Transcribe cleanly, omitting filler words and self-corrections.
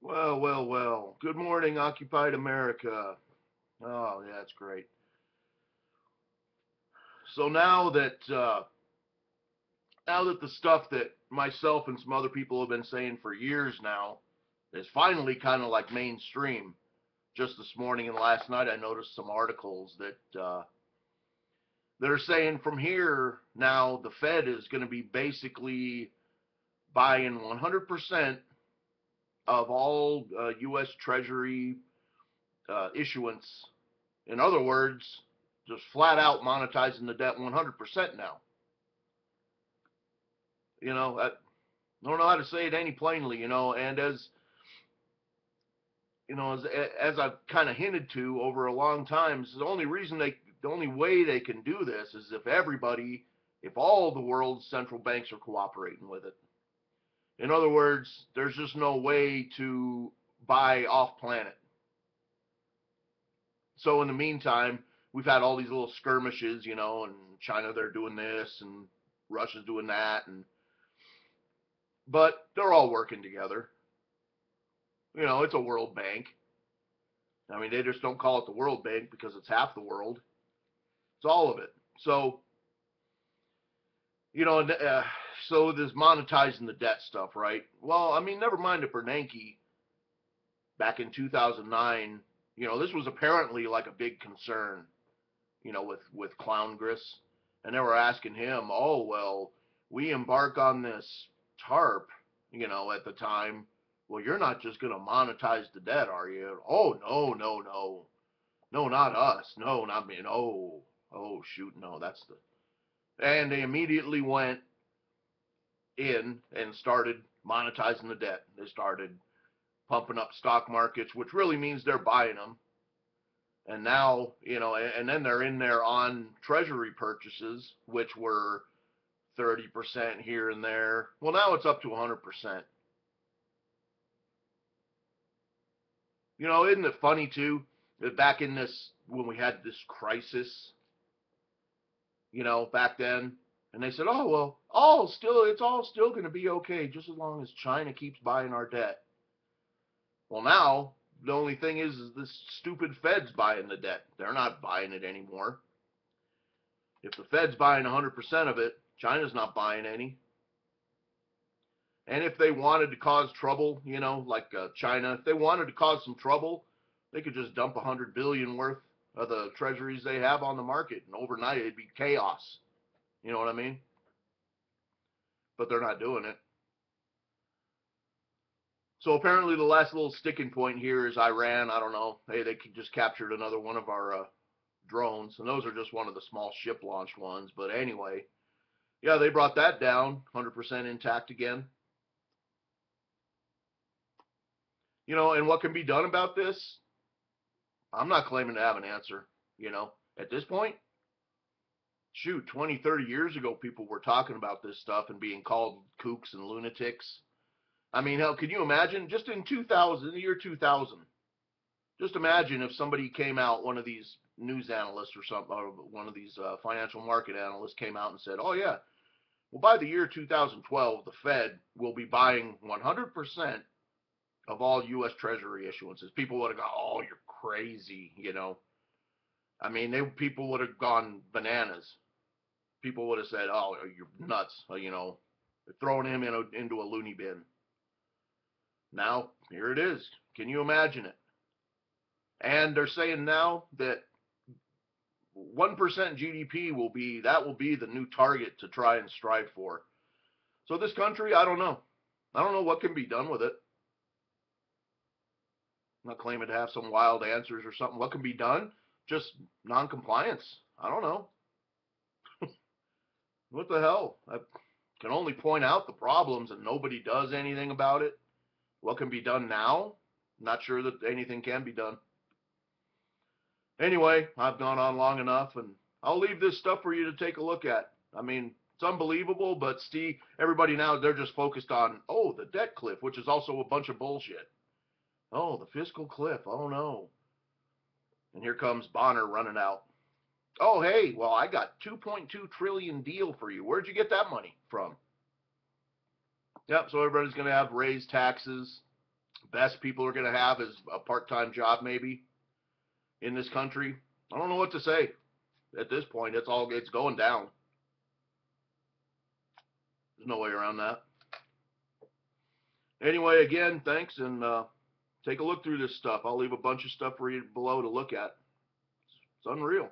Well, well, well. Good morning, occupied America. Oh, yeah, that's great. So now that the stuff that myself and some other people have been saying for years now is finally kind of like mainstream. Just this morning and last night, I noticed some articles that are saying from here now the Fed is going to be basically buying 100% of all U.S. Treasury issuance. In other words, just flat out monetizing the debt 100% now. I don't know how to say it any plainly, and as I've kind of hinted to over a long time, the only way they can do this is if all the world's central banks are cooperating with it. In other words, there's just no way to buy off planet. So in the meantime, we've had all these little skirmishes, and China they're doing this and Russia's doing that, but they're all working together. It's a World Bank. I mean, they just don't call it the World Bank because it's half the world. It's all of it. So, you know, so this monetizing the debt stuff, right? Well, I mean, never mind the Bernanke back in 2009. This was apparently like a big concern, with Clowngress, and they were asking him, oh well, we embark on this TARP, at the time. Well, you're not just going to monetize the debt, are you? Oh, no, no, no. No, not us. No, not me. Oh, shoot, no, that's the. And they immediately went in and started monetizing the debt. They started pumping up stock markets, which really means they're buying them. And now, and then they're in there on treasury purchases, which were 30% here and there. Well, now it's up to 100%. Isn't it funny too that back in this when we had this crisis, back then, and they said, "Oh well, it's all still going to be okay just as long as China keeps buying our debt." Well, now the only thing is this stupid Fed's buying the debt. They're not buying it anymore. If the Fed's buying 100% of it, China's not buying any. And if they wanted to cause trouble, like China, if they wanted to cause some trouble, they could just dump 100 billion worth of the treasuries they have on the market, and overnight it'd be chaos. You know what I mean? But they're not doing it. So apparently the last little sticking point here is Iran. I don't know. Hey, they just captured another one of our drones, and those are just one of the small ship launched ones. But anyway, yeah, they brought that down, 100% intact again. And what can be done about this? I'm not claiming to have an answer. At this point, shoot, 20, 30 years ago, people were talking about this stuff and being called kooks and lunatics. I mean, hell, can you imagine just in 2000, the year 2000, just imagine if somebody came out, one of these news analysts or something, or one of these financial market analysts came out and said, oh, yeah, well, by the year 2012, the Fed will be buying 100% of all U.S. Treasury issuances. People would have gone, oh, you're crazy. I mean, people would have gone bananas. People would have said, oh, you're nuts, throwing him into a loony bin. Now, here it is. Can you imagine it? And they're saying now that 1% GDP will be the new target to try and strive for. So this country, I don't know. I don't know what can be done with it. I'm not claiming to have some wild answers or something. What can be done? Just non-compliance. I don't know. What the hell? I can only point out the problems and nobody does anything about it. What can be done now? Not sure that anything can be done. Anyway, I've gone on long enough, and I'll leave this stuff for you to take a look at. I mean, it's unbelievable, but Steve, everybody now, they're just focused on, oh, the debt cliff, which is also a bunch of bullshit. Oh, the fiscal cliff. Oh, no. And here comes Bonner running out. Oh, hey, well, I got 2.2 trillion deal for you. Where'd you get that money from? Yep, so everybody's going to have raised taxes, best people are going to have is a part-time job maybe in this country. I don't know what to say at this point. It's going down. There's no way around that. Anyway, again, thanks, and take a look through this stuff. I'll leave a bunch of stuff for you below to look at. It's unreal.